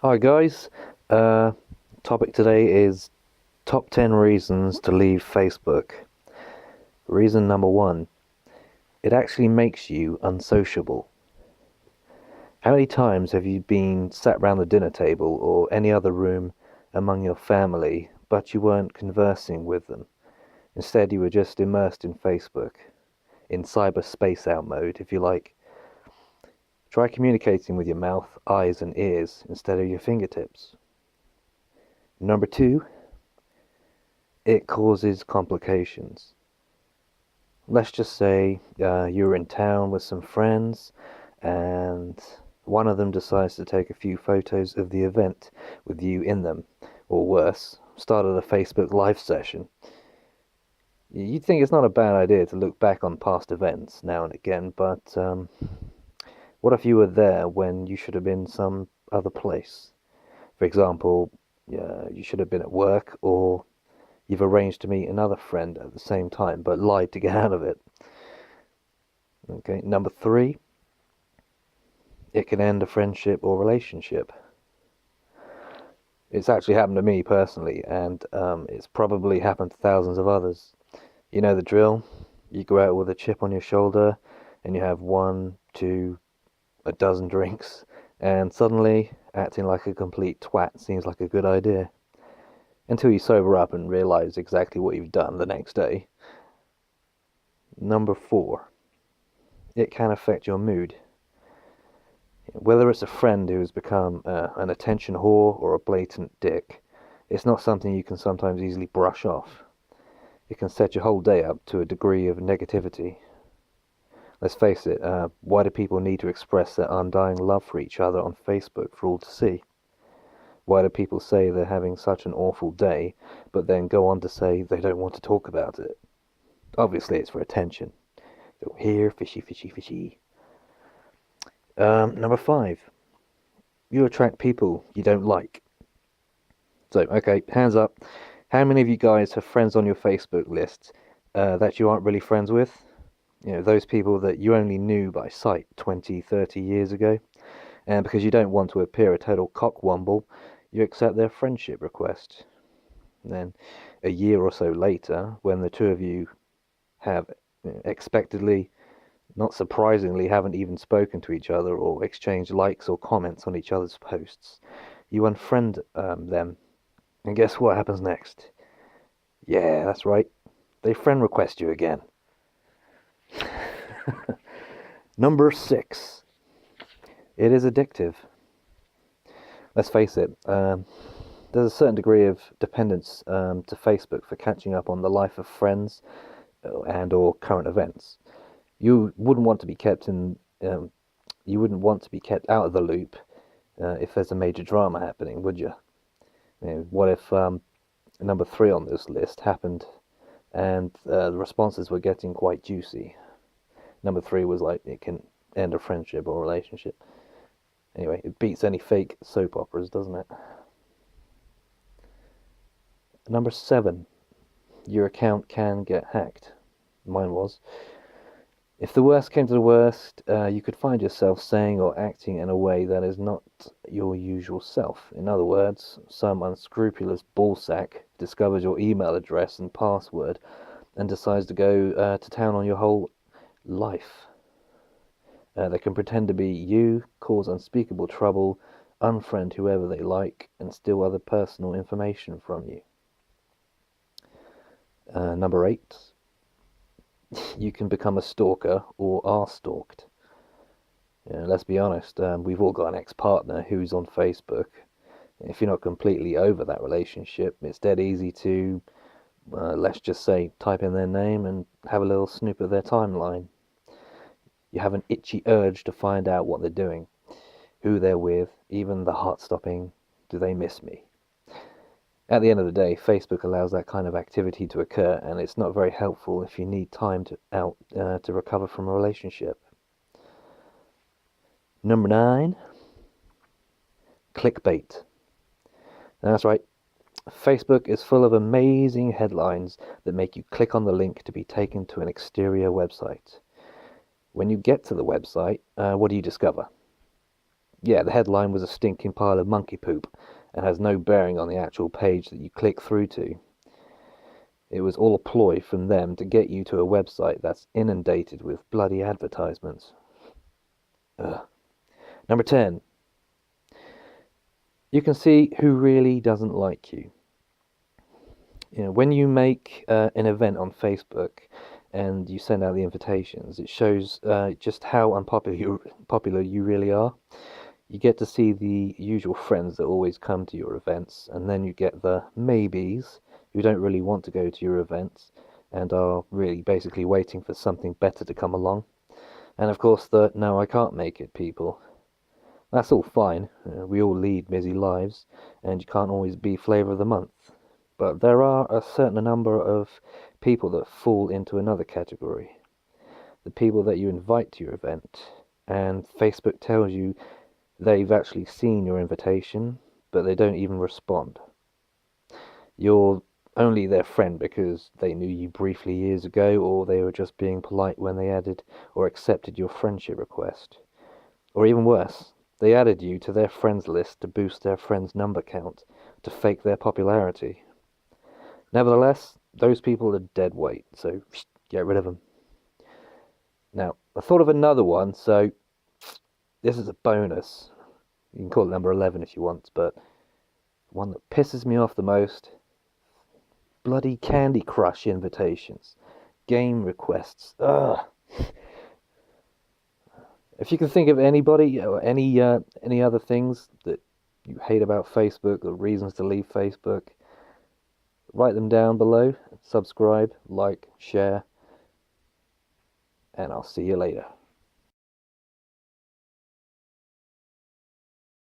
Hi guys, uh, topic today is top 10 reasons to leave Facebook. Reason number one, it actually makes you unsociable. How many times have you been sat round the dinner table or any other room among your family, but you weren't conversing with them? Instead, you were just immersed in Facebook, in cyberspace out mode, if you like. Try communicating with your mouth, eyes, and ears instead of your fingertips. Number two, it causes complications. Let's just say you're in town with some friends and one of them decides to take a few photos of the event with you in them, or worse, started a Facebook live session. You'd think it's not a bad idea to look back on past events now and again, but what if you were there when you should have been some other place? For example, you should have been at work, or you've arranged to meet another friend at the same time but lied to get out of it. Okay, number three, it can end a friendship or relationship. It's actually happened to me personally, and it's probably happened to thousands of others. You know the drill. You go out with a chip on your shoulder, and you have one, two, a dozen drinks, and suddenly acting like a complete twat seems like a good idea. Until you sober up and realize exactly what you've done the next day. Number four, it can affect your mood. Whether it's a friend who has become an attention whore or a blatant dick, it's not something you can sometimes easily brush off. It can set your whole day up to a degree of negativity. Let's face it, why do people need to express their undying love for each other on Facebook for all to see? Why do people say they're having such an awful day, but then go on to say they don't want to talk about it? Obviously, it's for attention. So here, fishy, fishy, fishy. Number five, you attract people you don't like. So, okay, hands up. How many of you guys have friends on your Facebook list that you aren't really friends with? You know, those people that you only knew by sight 20, 30 years ago. And because you don't want to appear a total cockwomble, you accept their friendship request. And then a year or so later, when the two of you have expectedly, not surprisingly, haven't even spoken to each other or exchanged likes or comments on each other's posts, you unfriend them. And guess what happens next? Yeah, that's right. They friend request you again. Number six, it is addictive. Let's face it, there's a certain degree of dependence to Facebook for catching up on the life of friends and/or current events. You wouldn't want to be kept in, you wouldn't want to be kept out of the loop if there's a major drama happening, would you? What if number three on this list happened and the responses were getting quite juicy? Number three was like, it can end a friendship or relationship. Anyway, it beats any fake soap operas, doesn't it? Number seven, your account can get hacked. Mine was. If the worst came to the worst, you could find yourself saying or acting in a way that is not your usual self. In other words, some unscrupulous ballsack discovers your email address and password and decides to go to town on your whole life. They can pretend to be you, cause unspeakable trouble, unfriend whoever they like, and steal other personal information from you. Number eight, you can become a stalker or are stalked. Let's be honest, we've all got an ex-partner who's on Facebook. If you're not completely over that relationship, it's dead easy to, let's just say, type in their name and have a little snoop of their timeline. You have an itchy urge to find out what they're doing, who they're with, even the heart-stopping, do they miss me? At the end of the day, Facebook allows that kind of activity to occur, and it's not very helpful if you need time to recover from a relationship. Number nine, clickbait. That's right. Facebook is full of amazing headlines that make you click on the link to be taken to an exterior website. When you get to the website, what do you discover? Yeah, the headline was a stinking pile of monkey poop and has no bearing on the actual page that you click through to. It was all a ploy from them to get you to a website that's inundated with bloody advertisements. Ugh. Number 10. You can see who really doesn't like you. When you make an event on Facebook and you send out the invitations, it shows just how popular you really are. You get to see the usual friends that always come to your events, and then you get the maybes who don't really want to go to your events and are really basically waiting for something better to come along. And of course, the no, I can't make it people. That's all fine. We all lead busy lives, and you can't always be flavour of the month. But there are a certain number of people that fall into another category. The people that you invite to your event, and Facebook tells you they've actually seen your invitation, but they don't even respond. You're only their friend because they knew you briefly years ago, or they were just being polite when they added or accepted your friendship request. Or even worse, they added you to their friends list to boost their friends' number count, to fake their popularity. Nevertheless, those people are dead weight, so get rid of them. Now, I thought of another one, so this is a bonus. You can call it number 11 if you want, but one that pisses me off the most: bloody Candy Crush invitations, game requests. Ugh. If you can think of anybody or any other things that you hate about Facebook or reasons to leave Facebook, write them down below. Subscribe, like, share, and I'll see you later.